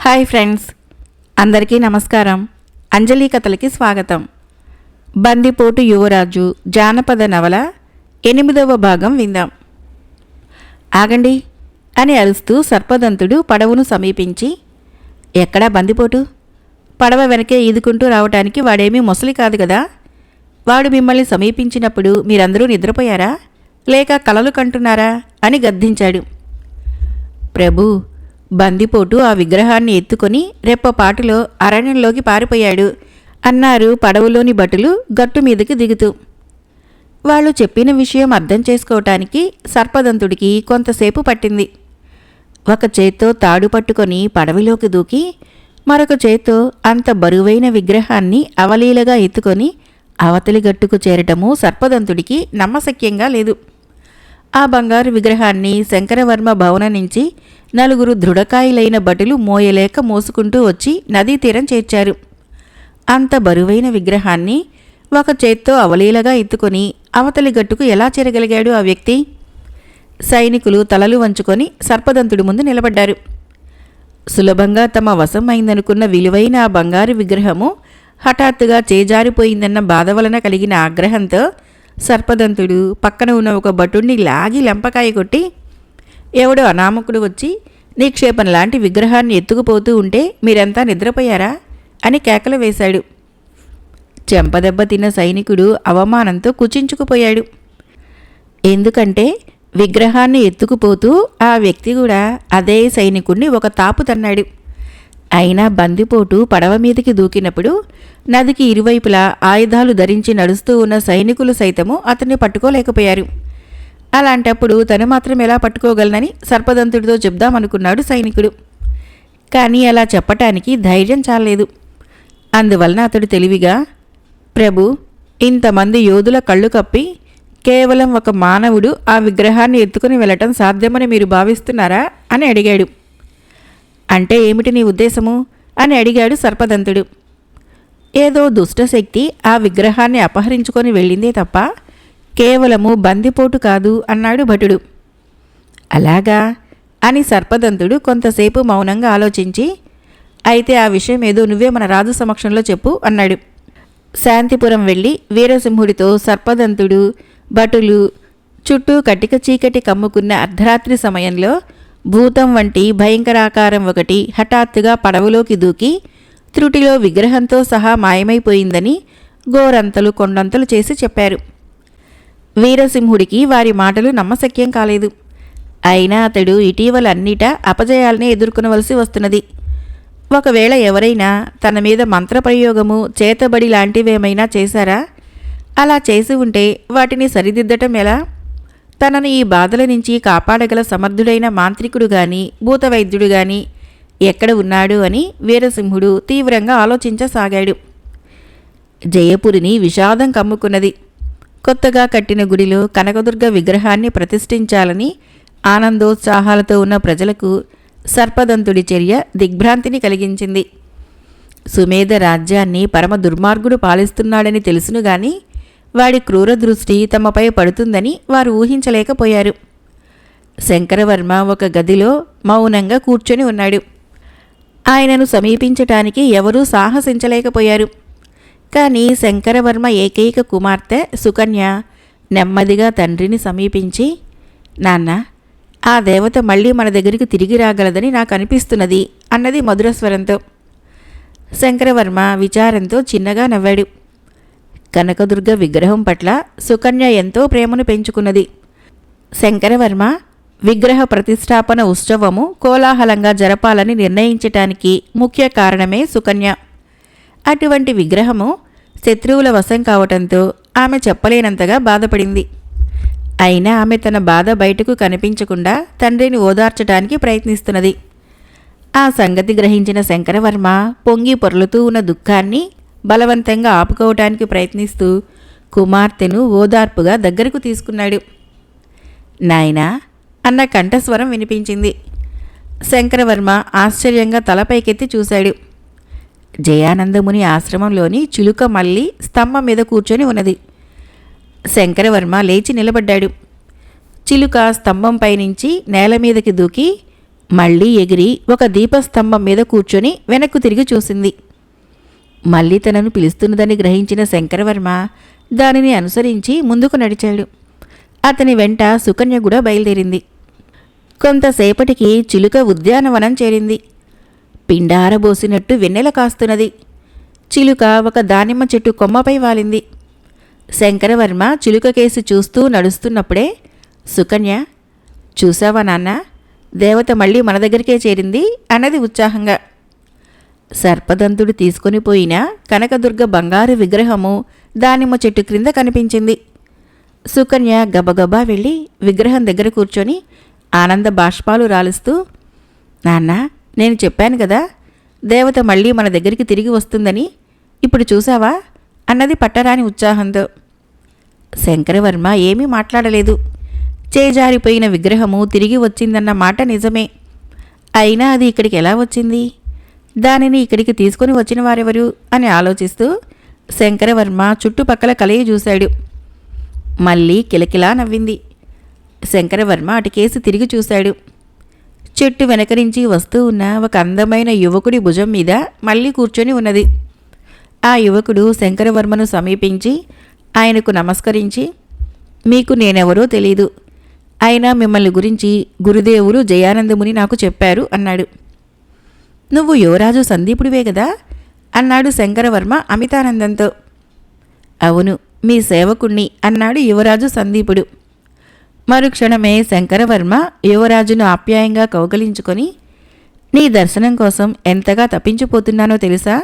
Hi friends, అందరికీ నమస్కారం. అంజలి కథలకి స్వాగతం. బందిపోటు యువరాజు జానపద నవల 8వ భాగం విందాం. ఆగండి అని అరుస్తూ సర్పదంతుడు పడవను సమీపించి, ఎక్కడా బందిపోటు? పడవ వెనకే ఈదుకుంటూ రావటానికి వాడేమీ మొసలి కాదు కదా. వాడు మిమ్మల్ని సమీపించినప్పుడు మీరందరూ నిద్రపోయారా, లేక కలలు కంటున్నారా అని గద్దించాడు. ప్రభూ, బందిపోటు ఆ విగ్రహాన్ని ఎత్తుకొని రెప్పపాటులో అరణ్యంలోకి పారిపోయాడు అన్నారు పడవలోని భటులు గట్టు మీదకి దిగుతూ. వాళ్ళు చెప్పిన విషయం అర్థం చేసుకోవటానికి సర్పదంతుడికి కొంతసేపు పట్టింది. ఒక చేత్తో తాడు పట్టుకొని పడవలోకి దూకి మరొక చేత్తో అంత బరువైన విగ్రహాన్ని అవలీలగా ఎత్తుకొని అవతలి గట్టుకు చేరటము సర్పదంతుడికి నమ్మశక్యంగా లేదు. ఆ బంగారు విగ్రహాన్ని శంకరవర్మ భవనం నుంచి 4 దృఢకాయులైన భటులు మోయలేక మోసుకుంటూ వచ్చి నదీ తీరం చేర్చారు. అంత బరువైన విగ్రహాన్ని ఒక చేత్తో అవలీలగా ఎత్తుకొని అవతలి గట్టుకు ఎలా చేరగలిగాడు ఆ వ్యక్తి? సైనికులు తలలు వంచుకొని సర్పదంతుడి ముందు నిలబడ్డారు. సులభంగా తమ వశం అయిందనుకున్న విలువైన ఆ బంగారు విగ్రహము హఠాత్తుగా చేజారిపోయిందన్న బాధ వలన కలిగిన ఆగ్రహంతో సర్పదంతుడు పక్కన ఉన్న ఒక భటుణ్ణి లాగి లెంపకాయ కొట్టి, ఎవడో అనామకుడు వచ్చి నిక్షేపం లాంటి విగ్రహాన్ని ఎత్తుకుపోతూ ఉంటే మీరంతా నిద్రపోయారా అని కేకలు వేశాడు. చెంపదెబ్బ తిన్న సైనికుడు అవమానంతో కుచించుకుపోయాడు. ఎందుకంటే విగ్రహాన్ని ఎత్తుకుపోతూ ఆ వ్యక్తి కూడా అదే సైనికుడిని ఒక తాపు తన్నాడు. అయినా బందిపోటు పడవ మీదకి దూకినప్పుడు నదికి ఇరువైపులా ఆయుధాలు ధరించి నడుస్తూ ఉన్న సైనికులు సైతము అతన్ని పట్టుకోలేకపోయారు. అలాంటప్పుడు తను మాత్రం ఎలా పట్టుకోగలనని సర్పదంతుడితో చెప్దామనుకున్నాడు సైనికుడు. కానీ అలా చెప్పటానికి ధైర్యం చాలేదు. అందువలన అతడు తెలివిగా, ప్రభు, ఇంతమంది యోధుల కళ్ళు కప్పి కేవలం ఒక మానవుడు ఆ విగ్రహాన్ని ఎత్తుకుని వెళ్ళటం సాధ్యమని మీరు భావిస్తున్నారా అని అడిగాడు. అంటే ఏమిటి నీ ఉద్దేశము అని అడిగాడు సర్పదంతుడు. ఏదో దుష్టశక్తి ఆ విగ్రహాన్ని అపహరించుకొని వెళ్ళిందే తప్ప కేవలము బందిపోటు కాదు అన్నాడు భటుడు. అలాగా అని సర్పదంతుడు కొంతసేపు మౌనంగా ఆలోచించి, అయితే ఆ విషయం ఏదో నువ్వే మన రాజు సమక్షంలో చెప్పు అన్నాడు. శాంతిపురం వెళ్ళి వీరసింహుడితో సర్పదంతుడు భటులు చుట్టూ కటిక చీకటి కమ్ముకున్న అర్ధరాత్రి సమయంలో భూతం వంటి భయంకరాకారం ఒకటి హఠాత్తుగా పడవలోకి దూకి త్రుటిలో విగ్రహంతో సహా మాయమైపోయిందని గోరంతలు కొండంతలు చేసి చెప్పారు. వీరసింహుడికి వారి మాటలు నమ్మశక్యం కాలేదు. అయినా అతడు ఇటీవల అన్నిటా అపజయాలనే ఎదుర్కొనవలసి వస్తున్నది. ఒకవేళ ఎవరైనా తన మీద మంత్రప్రయోగము చేతబడి లాంటివేమైనా చేశారా? అలా చేసి ఉంటే వాటిని సరిదిద్దటం ఎలా? తనను ఈ బాధల నుంచి కాపాడగల సమర్థుడైన మాంత్రికుడు గాని భూతవైద్యుడు గాని ఎక్కడ ఉన్నాడు అని వీరసింహుడు తీవ్రంగా ఆలోచించసాగాడు. జయపురిని విషాదం కమ్ముకున్నది. కొత్తగా కట్టిన గుడిలో కనకదుర్గ విగ్రహాన్ని ప్రతిష్ఠించాలని ఆనందోత్సాహాలతో ఉన్న ప్రజలకు సర్పదంతుడి చర్య దిగ్భ్రాంతిని కలిగించింది. సుమేధ రాజ్యాన్ని పరమ దుర్మార్గుడు పాలిస్తున్నాడని తెలుసును గాని వాడి క్రూర దృష్టి తమపై పడుతుందని వారు ఊహించలేకపోయారు. శంకరవర్మ ఒక గదిలో మౌనంగా కూర్చొని ఉన్నాడు. ఆయనను సమీపించటానికి ఎవరూ సాహసించలేకపోయారు. కానీ శంకరవర్మ ఏకైక కుమార్తె సుకన్య నెమ్మదిగా తండ్రిని సమీపించి, నాన్న, ఆ దేవత మళ్ళీ మన దగ్గరికి తిరిగి రాగలదని నాకు అనిపిస్తున్నది అన్నది మధురస్వరంతో. శంకరవర్మ విచారంతో చిన్నగా నవ్వాడు. కనకదుర్గ విగ్రహం పట్ల సుకన్య ఎంతో ప్రేమను పెంచుకున్నది. శంకరవర్మ విగ్రహ ప్రతిష్టాపన ఉత్సవము కోలాహలంగా జరపాలని నిర్ణయించటానికి ముఖ్య కారణమే సుకన్య. అటువంటి విగ్రహము శత్రువుల వశం కావటంతో ఆమె చెప్పలేనంతగా బాధపడింది. అయినా ఆమె తన బాధ బయటకు కనిపించకుండా తండ్రిని ఓదార్చడానికి ప్రయత్నిస్తున్నది. ఆ సంగతి గ్రహించిన శంకరవర్మ పొంగి పొరలుతూ ఉన్న దుఃఖాన్ని బలవంతంగా ఆపుకోవటానికి ప్రయత్నిస్తూ కుమార్తెను ఓదార్పుగా దగ్గరకు తీసుకున్నాడు. నాయనా అన్న కంఠస్వరం వినిపించింది. శంకరవర్మ ఆశ్చర్యంగా తలపైకెత్తి చూశాడు. జయానందముని ఆశ్రమంలోని చిలుక మల్లి స్తంభం మీద కూర్చొని ఉన్నది. శంకరవర్మ లేచి నిలబడ్డాడు. చిలుక స్తంభంపై నుంచి నేల మీదకి దూకి మళ్ళీ ఎగిరి ఒక దీపస్తంభం మీద కూర్చొని వెనక్కు తిరిగి చూసింది. మళ్ళీ తనను పిలుస్తున్నదని గ్రహించిన శంకరవర్మ దానిని అనుసరించి ముందుకు నడిచాడు. అతని వెంట సుకన్య కూడా బయలుదేరింది. కొంతసేపటికి చిలుక ఉద్యానవనం చేరింది. పిండారబోసినట్టు వెన్నెల కాస్తున్నది. చిలుక ఒక దానిమ్మ చెట్టు కొమ్మపై వాలింది. శంకరవర్మ చిలుక కేసి చూస్తూ నడుస్తున్నప్పుడే సుకన్య, చూసావా నాన్న, దేవత మళ్ళీ మన దగ్గరికే చేరింది అన్నది ఉత్సాహంగా. సర్పదంతుడు తీసుకొని పోయిన కనకదుర్గ బంగారు విగ్రహము దానిమ్మ చెట్టు క్రింద కనిపించింది. సుకన్య గబగబా వెళ్ళి విగ్రహం దగ్గర కూర్చొని ఆనంద బాష్పాలు రాలుస్తూ, నాన్న, నేను చెప్పాను కదా, దేవత మళ్ళీ మన దగ్గరికి తిరిగి వస్తుందని, ఇప్పుడు చూసావా అన్నది పట్టరాని ఉత్సాహంతో. శంకరవర్మ ఏమీ మాట్లాడలేదు. చేజారిపోయిన విగ్రహము తిరిగి వచ్చిందన్న మాట నిజమే. అయినా అది ఇక్కడికి ఎలా వచ్చింది, దానిని ఇక్కడికి తీసుకొని వచ్చిన వారెవరు అని ఆలోచిస్తూ శంకరవర్మ చుట్టుపక్కల కలయి చూశాడు. మళ్ళీ కిలకిలా నవ్వింది. శంకరవర్మ అటుకేసి తిరిగి చూశాడు. చెట్టు వెనక నుంచి వస్తూ ఉన్న ఒక అందమైన యువకుడి భుజం మీద మళ్ళీ కూర్చొని ఉన్నది. ఆ యువకుడు శంకరవర్మను సమీపించి ఆయనకు నమస్కరించి, మీకు నేనెవరో తెలీదు, అయినా మిమ్మల్ని గురించి గురుదేవులు జయానందముని నాకు చెప్పారు అన్నాడు. నువ్వు యువరాజు సందీపుడివే కదా అన్నాడు శంకరవర్మ అమితానందంతో. అవును, మీ సేవకుణ్ణి అన్నాడు యువరాజు సందీపుడు. మరుక్షణమే శంకరవర్మ యువరాజును ఆప్యాయంగా కౌగలించుకొని, నీ దర్శనం కోసం ఎంతగా తప్పించిపోతున్నానో తెలుసా,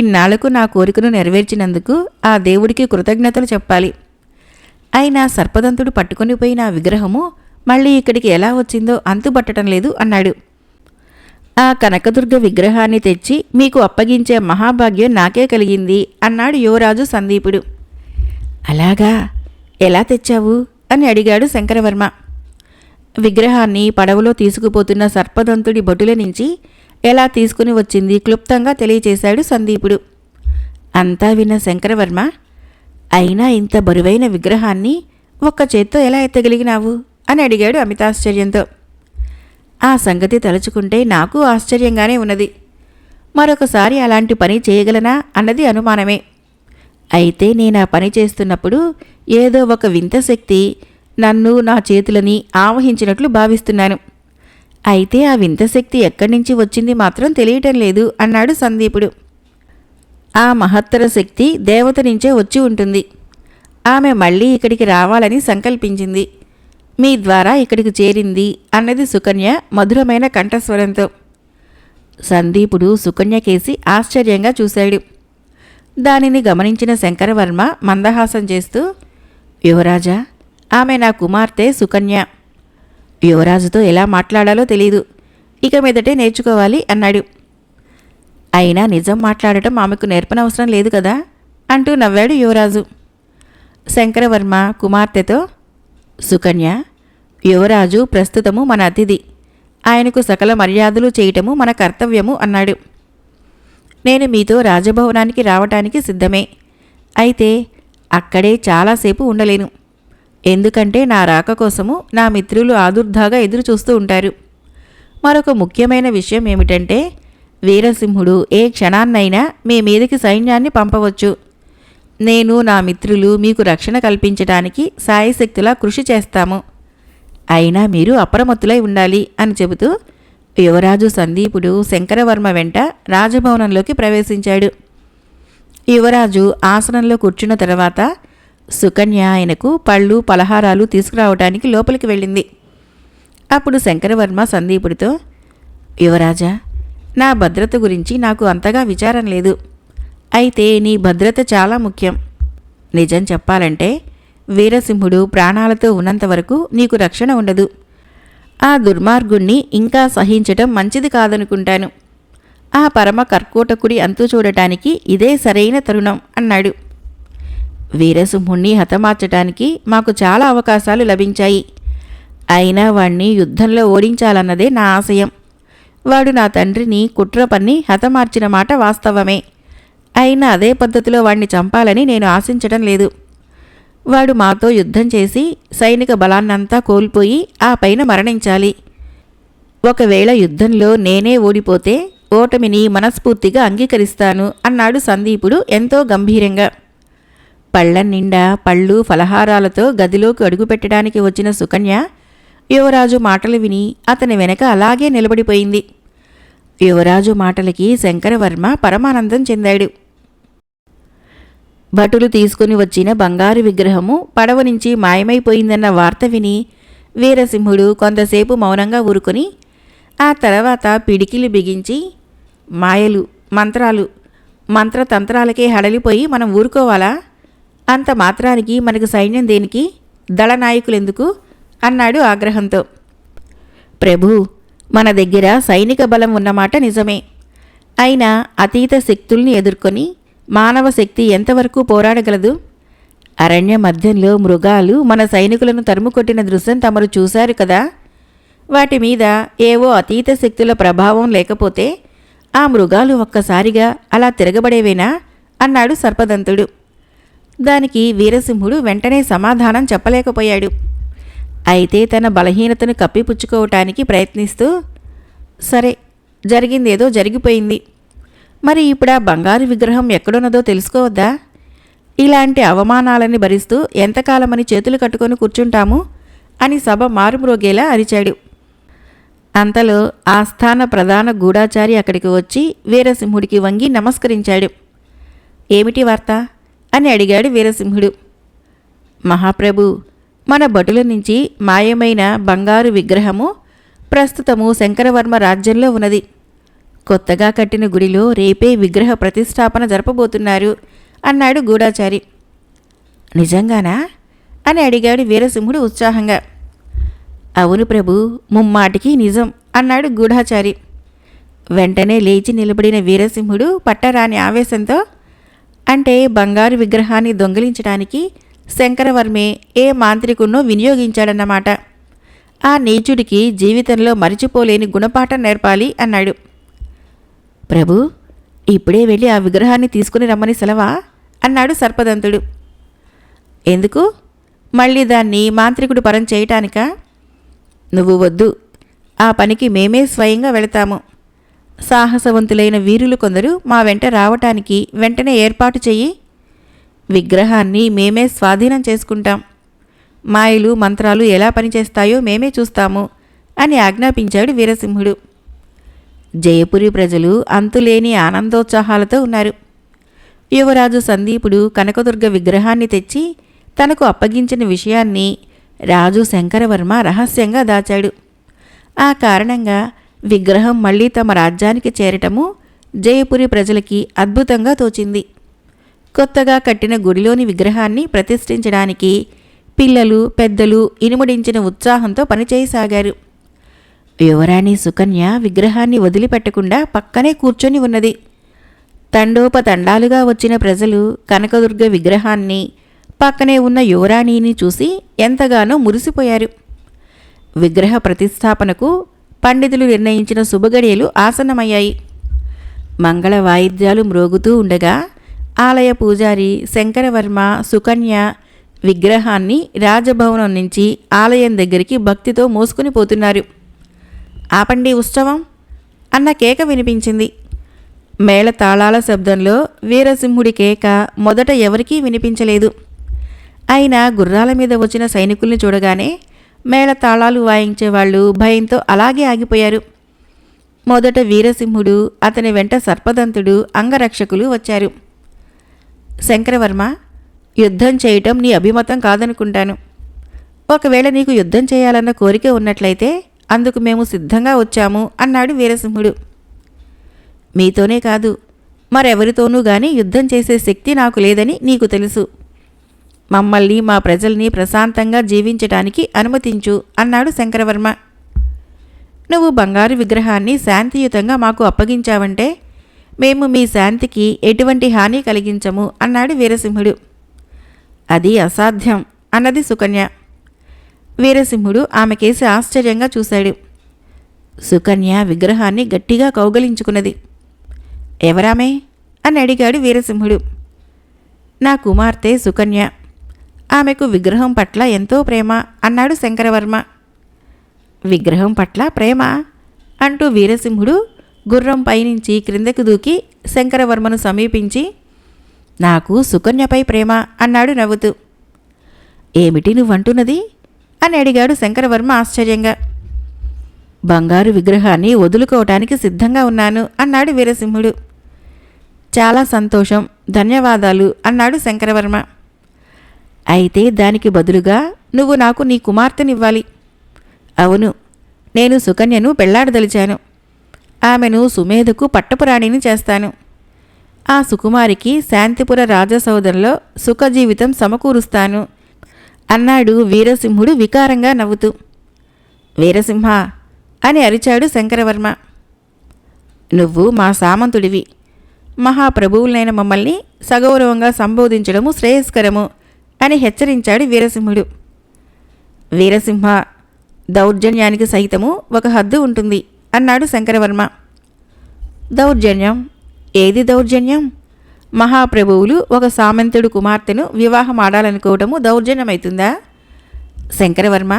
ఇన్నాళ్లకు నా కోరికను నెరవేర్చినందుకు ఆ దేవుడికి కృతజ్ఞతలు చెప్పాలి. అయినా సర్పదంతుడు పట్టుకొని పోయిన ఆ విగ్రహము మళ్ళీ ఇక్కడికి ఎలా వచ్చిందో అంతుబట్టడం లేదు అన్నాడు. ఆ కనకదుర్గ విగ్రహాన్ని తెచ్చి మీకు అప్పగించే మహాభాగ్యం నాకే కలిగింది అన్నాడు యువరాజు సందీపుడు. అలాగా, ఎలా తెచ్చావు అని అడిగాడు శంకరవర్మ. విగ్రహాన్ని పడవలో తీసుకుపోతున్న సర్పదంతుడి బొటుల నుంచి ఎలా తీసుకుని వచ్చింది క్లుప్తంగా తెలియచేశాడు సందీపుడు. అంతా విన్న శంకరవర్మ, అయినా ఇంత బరువైన విగ్రహాన్ని ఒక్క చేత్తో ఎలా ఎత్తగలిగినావు అని అడిగాడు అమితాశ్చర్యంతో. ఆ సంగతి తలుచుకుంటే నాకు ఆశ్చర్యంగానే ఉన్నది. మరొకసారి అలాంటి పని చేయగలనా అన్నది అనుమానమే. అయితే నేను ఆ పని చేస్తున్నప్పుడు ఏదో ఒక వింత శక్తి నన్ను, నా చేతులని ఆవహించినట్లు భావిస్తున్నాను. అయితే ఆ వింత శక్తి ఎక్కడి నుంచి వచ్చింది మాత్రం తెలియటం లేదు అన్నాడు సందీపుడు. ఆ మహత్తర శక్తి దేవత నుంచే వచ్చి ఉంటుంది. ఆమె మళ్ళీ ఇక్కడికి రావాలని సంకల్పించింది. మీ ద్వారా ఇక్కడికి చేరింది అన్నది సుకన్య మధురమైన కంఠస్వరంతో. సందీపుడు సుకన్య కేసి ఆశ్చర్యంగా చూశాడు. దానిని గమనించిన శంకరవర్మ మందహాసం చేస్తూ, యువరాజా, ఆమె నా కుమార్తె సుకన్య. యువరాజుతో ఎలా మాట్లాడాలో తెలీదు, ఇక మీదటే నేర్చుకోవాలి అన్నాడు. అయినా నిజం మాట్లాడటం ఆమెకు నేర్పనవసరం లేదు కదా అంటూ నవ్వాడు యువరాజు. శంకరవర్మ కుమార్తెతో, సుకన్య, యువరాజు ప్రస్తుతము మన అతిథి, ఆయనకు సకల మర్యాదలు చేయటము మన కర్తవ్యము అన్నాడు. నేను మీతో రాజభవనానికి రావటానికి సిద్ధమే. అయితే అక్కడే చాలాసేపు ఉండలేను. ఎందుకంటే నా రాక కోసము నా మిత్రులు ఆదుర్దాగా ఎదురు చూస్తూ ఉంటారు. మరొక ముఖ్యమైన విషయం ఏమిటంటే, వీరసింహుడు ఏ క్షణాన్నైనా మీ మీదకి సైన్యాన్ని పంపవచ్చు. నేను, నా మిత్రులు మీకు రక్షణ కల్పించడానికి సాయశక్తులా కృషి చేస్తాము. అయినా మీరు అప్రమత్తులై ఉండాలి అని చెబుతూ యువరాజు సందీపుడు శంకరవర్మ వెంట రాజభవనంలోకి ప్రవేశించాడు. యువరాజు ఆసనంలో కూర్చున్న తర్వాత సుకన్య ఆయనకు పళ్ళు, పలహారాలు తీసుకురావటానికి లోపలికి వెళ్ళింది. అప్పుడు శంకరవర్మ సందీపుడితో, యువరాజా, నా భద్రత గురించి నాకు అంతగా విచారం లేదు. అయితే నీ భద్రత చాలా ముఖ్యం. నిజం చెప్పాలంటే వీరసింహుడు ప్రాణాలతో ఉన్నంతవరకు నీకు రక్షణ ఉండదు. ఆ దుర్మార్గుణ్ణి ఇంకా సహించటం మంచిది కాదనుకుంటాను. ఆ పరమ కర్కోటకుడి అంతు చూడటానికి ఇదే సరైన తరుణం అన్నాడు. వీరసింహుణ్ణి హతమార్చటానికి మాకు చాలా అవకాశాలు లభించాయి. అయినా వాణ్ణి యుద్ధంలో ఓడించాలన్నదే నా ఆశయం. వాడు నా తండ్రిని కుట్ర పన్ని హతమార్చిన మాట వాస్తవమే. అయినా అదే పద్ధతిలో వాణ్ణి చంపాలని నేను ఆశించడం లేదు. వాడు మాతో యుద్ధం చేసి సైనిక బలాన్నంతా కోల్పోయి ఆ పైన మరణించాలి. ఒకవేళ యుద్ధంలో నేనే ఓడిపోతే ఓటమిని మనస్ఫూర్తిగా అంగీకరిస్తాను అన్నాడు సందీపుడు ఎంతో గంభీరంగా. పళ్ల నిండా పళ్ళు ఫలహారాలతో గదిలోకి అడుగుపెట్టడానికి వచ్చిన సుకన్య యువరాజు మాటలు విని అతని వెనక అలాగే నిలబడిపోయింది. యువరాజు మాటలకి శంకరవర్మ పరమానందం చెందాడు. భటులు తీసుకుని వచ్చిన బంగారు విగ్రహము పడవ నుంచి మాయమైపోయిందన్న వార్త విని వీరసింహుడు కొంతసేపు మౌనంగా ఊరుకొని ఆ తర్వాత పిడికిలి బిగించి, మాయలు, మంత్రాలు, మంత్రతంత్రాలకే హడలిపోయి మనం ఊరుకోవాలా? అంత మాత్రానికి మనకు సైన్యం దేనికి? దళనాయకులెందుకు? అన్నాడు ఆగ్రహంతో. ప్రభూ, మన దగ్గర సైనిక బలం ఉన్నమాట నిజమే. అయినా అతీత శక్తుల్ని ఎదుర్కొని మానవ శక్తి ఎంతవరకు పోరాడగలదు? అరణ్య మధ్యంలో మృగాలు మన సైనికులను తరుముకొట్టిన దృశ్యం తమరు చూశారు కదా. వాటి మీద ఏవో అతీత శక్తుల ప్రభావం లేకపోతే ఆ మృగాలు ఒక్కసారిగా అలా తిరగబడేవేనా? అన్నాడు సర్పదంతుడు. దానికి వీరసింహుడు వెంటనే సమాధానం చెప్పలేకపోయాడు. అయితే తన బలహీనతను కప్పిపుచ్చుకోవటానికి ప్రయత్నిస్తూ, సరే, జరిగిందేదో జరిగిపోయింది. మరి ఇప్పుడు ఆ బంగారు విగ్రహం ఎక్కడున్నదో తెలుసుకోవద్దా? ఇలాంటి అవమానాలని భరిస్తూ ఎంతకాలమని చేతులు కట్టుకొని కూర్చుంటాము అని సభ మారుమ్రోగేలా అరిచాడు. అంతలో ఆస్థాన ప్రధాన గూఢాచారి అక్కడికి వచ్చి వీరసింహుడికి వంగి నమస్కరించాడు. ఏమిటి వార్త అని అడిగాడు వీరసింహుడు. మహాప్రభు, మన భటుల నుంచి మాయమైన బంగారు విగ్రహము ప్రస్తుతము శంకరవర్మ రాజ్యంలో ఉన్నది. కొత్తగా కట్టిన గుడిలో రేపే విగ్రహ ప్రతిష్టాపన జరపబోతున్నారు అన్నాడు గూఢాచారి. నిజంగానా అని అడిగాడు వీరసింహుడు ఉత్సాహంగా. అవును ప్రభు, ముమ్మాటికి నిజం అన్నాడు గూఢాచారి. వెంటనే లేచి నిలబడిన వీరసింహుడు పట్టరాని ఆవేశంతో, అంటే బంగారు విగ్రహాన్ని దొంగిలించడానికి శంకరవర్మే ఏ మాంత్రికున్నో వినియోగించాడన్నమాట. ఆ నీచుడికి జీవితంలో మరిచిపోలేని గుణపాఠం నేర్పాలి అన్నాడు. ప్రభు, ఇప్పుడే వెళ్ళి ఆ విగ్రహాన్ని తీసుకుని రమ్మని సెలవా అన్నాడు సర్పదంతుడు. ఎందుకు? మళ్ళీ దాన్ని మాంత్రికుడు పరం చేయటానికా? నువ్వు వద్దు, ఆ పనికి మేమే స్వయంగా వెళతాము. సాహసవంతులైన వీరులు కొందరు మా వెంట రావటానికి వెంటనే ఏర్పాటు చెయ్యి. విగ్రహాన్ని మేమే స్వాధీనం చేసుకుంటాం. మాయలు మంత్రాలు ఎలా పనిచేస్తాయో మేమే చూస్తాము అని ఆజ్ఞాపించాడు వీరసింహుడు. జయపురి ప్రజలు అంతులేని ఆనందోత్సాహాలతో ఉన్నారు. యువరాజు సందీపుడు కనకదుర్గ విగ్రహాన్ని తెచ్చి తనకు అప్పగించిన విషయాన్ని రాజు శంకరవర్మ రహస్యంగా దాచాడు. ఆ కారణంగా విగ్రహం మళ్లీ తమ రాజ్యానికి చేరటము జయపురి ప్రజలకి అద్భుతంగా తోచింది. కొత్తగా కట్టిన గుడిలోని విగ్రహాన్ని ప్రతిష్ఠించడానికి పిల్లలు పెద్దలు ఇనుమడించిన ఉత్సాహంతో పనిచేయసాగారు. యువరాణి సుకన్య విగ్రహాన్ని వదిలిపెట్టకుండా పక్కనే కూర్చొని ఉన్నది. తండోపతండాలుగా వచ్చిన ప్రజలు కనకదుర్గ విగ్రహాన్ని, పక్కనే ఉన్న యువరాణిని చూసి ఎంతగానో మురిసిపోయారు. విగ్రహ ప్రతిష్టాపనకు పండితులు నిర్ణయించిన శుభగడియలు ఆసన్నమయ్యాయి. మంగళ వాయిద్యాలు మ్రోగుతూ ఉండగా ఆలయ పూజారి శంకరవర్మ, సుకన్య విగ్రహాన్ని రాజభవనం నుంచి ఆలయం దగ్గరికి భక్తితో మోసుకుని పోతున్నారు. ఆపండి ఉత్సవం అన్న కేక వినిపించింది. మేళ తాళాల శబ్దంలో వీరసింహుడి కేక మొదట ఎవరికీ వినిపించలేదు. అయినా గుర్రాల మీద వచ్చిన సైనికుల్ని చూడగానే మేళ తాళాలు వాయించేవాళ్లు భయంతో అలాగే ఆగిపోయారు. మొదట వీరసింహుడు, అతని వెంట సర్పదంతుడు, అంగరక్షకులు వచ్చారు. శంకరవర్మ, యుద్ధం చేయటం నీ అభిమతం కాదనుకుంటాను. ఒకవేళ నీకు యుద్ధం చేయాలన్న కోరిక ఉన్నట్లయితే అందుకు మేము సిద్ధంగా వచ్చాము అన్నాడు వీరసింహుడు. మీతోనే కాదు, మరెవరితోనూ గాని యుద్ధం చేసే శక్తి నాకు లేదని నీకు తెలుసు. మమ్మల్ని, మా ప్రజల్ని ప్రశాంతంగా జీవించటానికి అనుమతించు అన్నాడు శంకరవర్మ. నువ్వు బంగారు విగ్రహాన్ని శాంతియుతంగా మాకు అప్పగించావంటే మేము మీ శాంతికి ఎటువంటి హాని కలిగించము అన్నాడు వీరసింహుడు. అది అసాధ్యం అన్నది సుకన్య. వీరసింహుడు ఆమెకేసి ఆశ్చర్యంగా చూశాడు. సుకన్య విగ్రహాన్ని గట్టిగా కౌగలించుకున్నది. ఎవరామే అని అడిగాడు వీరసింహుడు. నా కుమార్తె సుకన్య. ఆమెకు విగ్రహం పట్ల ఎంతో ప్రేమ అన్నాడు శంకరవర్మ. విగ్రహం పట్ల ప్రేమ? అంటూ వీరసింహుడు గుర్రం పైనుంచి క్రిందకు దూకి శంకరవర్మను సమీపించి, నాకు సుకన్యపై ప్రేమ అన్నాడు నవ్వుతూ. ఏమిటి నువ్వంటున్నది అని అడిగాడు శంకరవర్మ ఆశ్చర్యంగా. బంగారు విగ్రహాన్ని వదులుకోవటానికి సిద్ధంగా ఉన్నాను అన్నాడు వీరసింహుడు. చాలా సంతోషం, ధన్యవాదాలు అన్నాడు శంకరవర్మ. అయితే దానికి బదులుగా నువ్వు నాకు నీ కుమార్తెనివ్వాలి. అవును, నేను సుకన్యను పెళ్లాడదలిచాను. ఆమెను సుమేధకు పట్టపురాణిని చేస్తాను. ఆ సుకుమారికి శాంతిపుర రాజసౌధంలో సుఖజీవితం సమకూరుస్తాను అన్నాడు వీరసింహుడు వికారంగా నవ్వుతూ. వీరసింహ అని అరిచాడు శంకరవర్మ. నువ్వు మా సామంతుడివి. మహాప్రభువులైన మమ్మల్ని సగౌరవంగా సంబోధించడము శ్రేయస్కరము అని హెచ్చరించాడు వీరసింహుడు. వీరసింహ, దౌర్జన్యానికి సైతము ఒక హద్దు ఉంటుంది అన్నాడు శంకరవర్మ. దౌర్జన్యం? ఏది దౌర్జన్యం? మహాప్రభువులు ఒక సామంతుడు కుమార్తెను వివాహం ఆడాలనుకోవటము దౌర్జన్యమవుతుందా? శంకరవర్మ,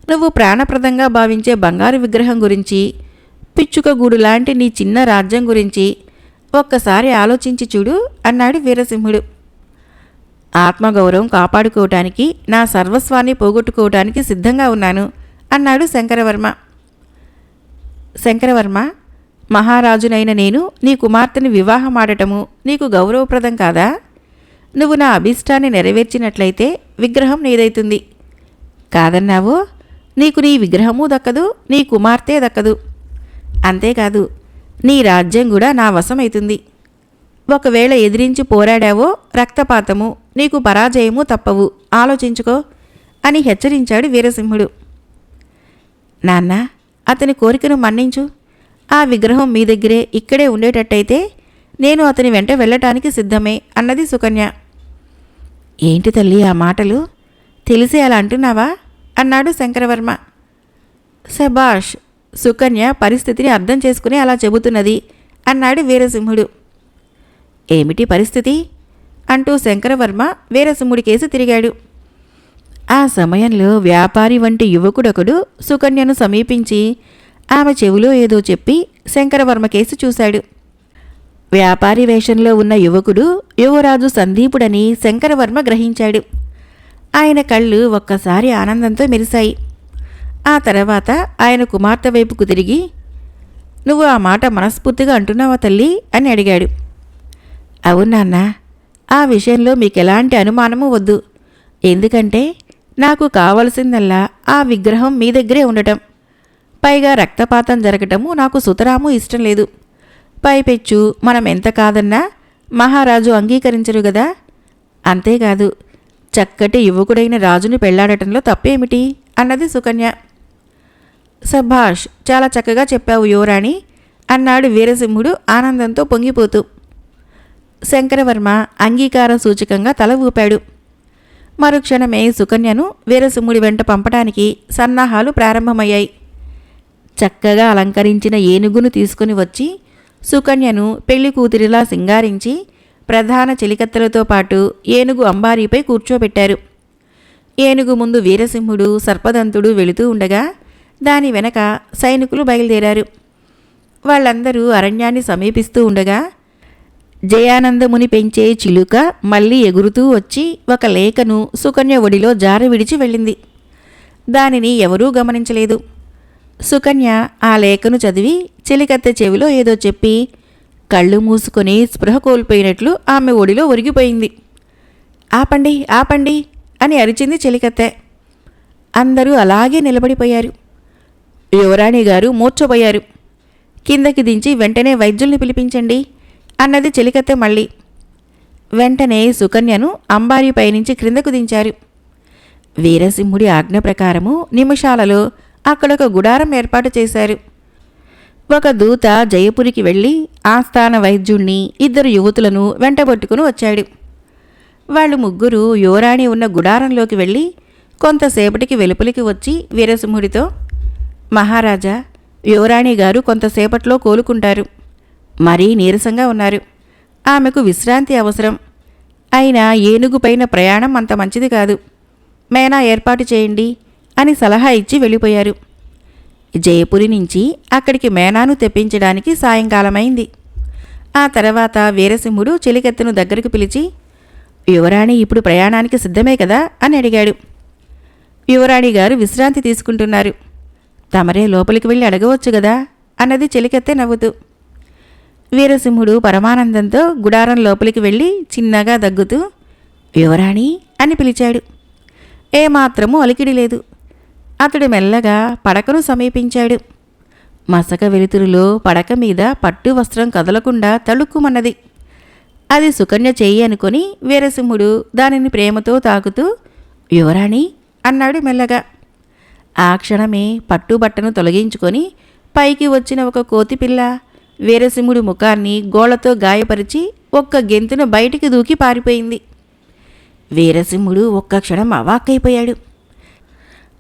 నువ్వు ప్రాణప్రదంగా భావించే బంగారు విగ్రహం గురించి, పిచ్చుకగూడు లాంటి నీ చిన్న రాజ్యం గురించి ఒక్కసారి ఆలోచించి చూడు అన్నాడు వీరసింహుడు. ఆత్మగౌరవం కాపాడుకోవటానికి నా సర్వస్వాన్ని పోగొట్టుకోవటానికి సిద్ధంగా ఉన్నాను అన్నాడు శంకరవర్మ. శంకరవర్మ, మహారాజునైన నేను నీ కుమార్తెని వివాహమాడటము నీకు గౌరవప్రదం కాదా? నువ్వు నా అభీష్టాన్ని నెరవేర్చినట్లయితే విగ్రహం నీదైతుంది. కాదన్నావో నీకు నీ విగ్రహమూ దక్కదు, నీ కుమార్తె దక్కదు. అంతేకాదు, నీ రాజ్యం కూడా నా వశమైతుంది. ఒకవేళ ఎదిరించి పోరాడావో రక్తపాతము, నీకు పరాజయము తప్పవు, ఆలోచించుకో అని హెచ్చరించాడు వీరసింహుడు. నాన్న, అతని కోరికను మన్నించు. ఆ విగ్రహం మీ దగ్గరే ఇక్కడే ఉండేటట్టయితే నేను అతని వెంట వెళ్ళటానికి సిద్ధమే అన్నది సుకన్య. ఏంటి తల్లి ఆ మాటలు? తెలిసే అలా అంటున్నావా అన్నాడు శంకరవర్మ. శభాష్, సుకన్య పరిస్థితిని అర్థం చేసుకుని అలా చెబుతున్నది అన్నాడు వీరసింహుడు. ఏమిటి పరిస్థితి అంటూ శంకరవర్మ వీరసింహుడి కేసి తిరిగాడు. ఆ సమయంలో వ్యాపారి వంటి యువకుడొకడు సుకన్యను సమీపించి ఆమె చెవిలో ఏదో చెప్పి శంకరవర్మ కేసి చూశాడు. వ్యాపారి వేషంలో ఉన్న యువకుడు యువరాజు సందీపుడని శంకరవర్మ గ్రహించాడు. ఆయన కళ్ళు ఒక్కసారి ఆనందంతో మెరిశాయి. ఆ తర్వాత ఆయన కుమార్తె వైపుకు తిరిగి, నువ్వు ఆ మాట మనస్ఫూర్తిగా అంటున్నావా తల్లి అని అడిగాడు. అవునాన్న, ఆ విషయంలో మీకెలాంటి అనుమానము వద్దు. ఎందుకంటే నాకు కావలసిందల్లా ఆ విగ్రహం మీ దగ్గరే ఉండటం. పైగా రక్తపాతం జరగటము నాకు సుతరాము ఇష్టం లేదు. పైపెచ్చు మనం ఎంత కాదన్నా మహారాజు అంగీకరించరు గదా. అంతేకాదు, చక్కటి యువకుడైన రాజును పెళ్లాడటంలో తప్పేమిటి అన్నది సుకన్య. సభాష్, చాలా చక్కగా చెప్పావు యువరాణి అన్నాడు వీరసింహుడు ఆనందంతో పొంగిపోతూ. శంకరవర్మ అంగీకార సూచకంగా తల ఊపాడు. మరుక్షణమే సుకన్యను వీరసింహుడి వెంట పంపడానికి సన్నాహాలు ప్రారంభమయ్యాయి. చక్కగా అలంకరించిన ఏనుగును తీసుకుని వచ్చి సుకన్యను పెళ్లి కూతురిలా సింగారించి ప్రధాన చెలికత్తెలతో పాటు ఏనుగు అంబారీపై కూర్చోబెట్టారు. ఏనుగు ముందు వీరసింహుడు సర్పదంతుడు వెళుతూ ఉండగా దాని వెనక సైనికులు బయలుదేరారు. వాళ్ళందరూ అరణ్యాన్ని సమీపిస్తూ ఉండగా జయానందముని పెంచే చిలుక మళ్ళీ ఎగురుతూ వచ్చి ఒక లేఖను సుకన్య ఒడిలో జారి విడిచి వెళ్ళింది. దానిని ఎవరూ గమనించలేదు. సుకన్య ఆ లేఖను చదివి చెలికత్తె చెవిలో ఏదో చెప్పి కళ్ళు మూసుకొని స్పృహ కోల్పోయినట్లు ఆమె ఒడిలో ఒరిగిపోయింది. ఆపండి, ఆపండి అని అరిచింది చెలికత్తె. అందరూ అలాగే నిలబడిపోయారు. యువరాణి గారు మూర్ఛపోయారు. కిందకి దించి వెంటనే వైద్యుల్ని పిలిపించండి అన్నది చెలికత్తె మళ్ళీ. వెంటనే సుకన్యను అంబారీపై నుంచి క్రిందకు దించారు. వీరసింహుడి ఆజ్ఞ ప్రకారము నిమిషాలలో అక్కడొక గుడారం ఏర్పాటు చేశారు. ఒక దూత జయపురికి వెళ్ళి ఆస్థాన వైద్యుణ్ణి 2 యువతులను వెంటబట్టుకుని వచ్చాడు. వాళ్ళు ముగ్గురు యువరాణి ఉన్న గుడారంలోకి వెళ్ళి కొంతసేపటికి వెలుపలికి వచ్చి వీరసింహుడితో, మహారాజా, యువరాణి గారు కొంతసేపట్లో కోలుకుంటారు. మరీ నీరసంగా ఉన్నారు. ఆమెకు విశ్రాంతి అవసరం. అయినా ఏనుగుపైన ప్రయాణం అంత మంచిది కాదు. మేనా ఏర్పాటు చేయండి అని సలహా ఇచ్చి వెళ్ళిపోయారు. జయపురి నుంచి అక్కడికి మేనాను తెప్పించడానికి సాయంకాలమైంది. ఆ తర్వాత వీరసింహుడు చెలికెత్తను దగ్గరకు పిలిచి, యువరాణి ఇప్పుడు ప్రయాణానికి సిద్ధమే కదా అని అడిగాడు. యువరాణి గారు విశ్రాంతి తీసుకుంటున్నారు. తమరే లోపలికి వెళ్ళి అడగవచ్చు కదా అన్నది చెలికెత్తె నవ్వుతూ. వీరసింహుడు పరమానందంతో గుడారం లోపలికి వెళ్ళి చిన్నగా దగ్గుతూ యువరాణి అని పిలిచాడు. ఏమాత్రమూ అలికిడి లేదు. అతడు మెల్లగా పడకను సమీపించాడు. మసక వెలుతురులో పడక మీద పట్టు వస్త్రం కదలకుండా తళుక్కుమన్నది. అది సుకన్య చెయ్యి అనుకొని వీరసింహుడు దానిని ప్రేమతో తాకుతూ యువరాణి అన్నాడు మెల్లగా. ఆ క్షణమే పట్టుబట్టను తొలగించుకొని పైకి వచ్చిన ఒక కోతిపిల్ల వీరసింహుడి ముఖాన్ని గోళ్లతో గాయపరిచి ఒక్క గెంతున బయటికి దూకి పారిపోయింది. వీరసింహుడు ఒక్క క్షణం అవాక్కైపోయాడు.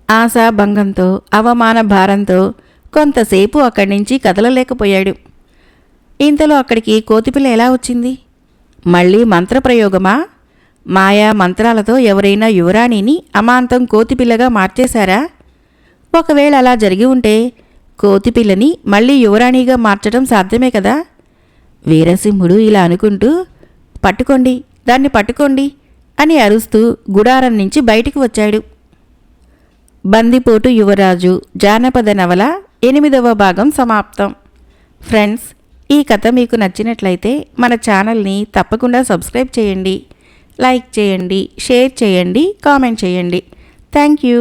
ఆశాభంగంతో అవమాన భారంతో కొంతసేపు అక్కడి నుంచి కదలలేకపోయాడు. ఇంతలో అక్కడికి కోతిపిల్ల ఎలా వచ్చింది? మళ్ళీ మంత్రప్రయోగమా? మాయా మంత్రాలతో ఎవరైనా యువరాణిని అమాంతం కోతిపిల్లగా మార్చేశారా? ఒకవేళ అలా జరిగి ఉంటే కోతిపిల్లని మళ్ళీ యువరాణిగా మార్చడం సాధ్యమే కదా? వీరసింహుడు ఇలా అనుకుంటూ పట్టుకోండి, దాన్ని పట్టుకోండి అని అరుస్తూ గుడారం నుంచి బయటికి వచ్చాడు. బందిపోటు యువరాజు జానపద నవల 8వ భాగం సమాప్తం. ఫ్రెండ్స్, ఈ కథ మీకు నచ్చినట్లయితే మన ఛానల్ని తప్పకుండా సబ్స్క్రైబ్ చేయండి, లైక్ చేయండి, షేర్ చేయండి, కామెంట్ చేయండి. Thank you.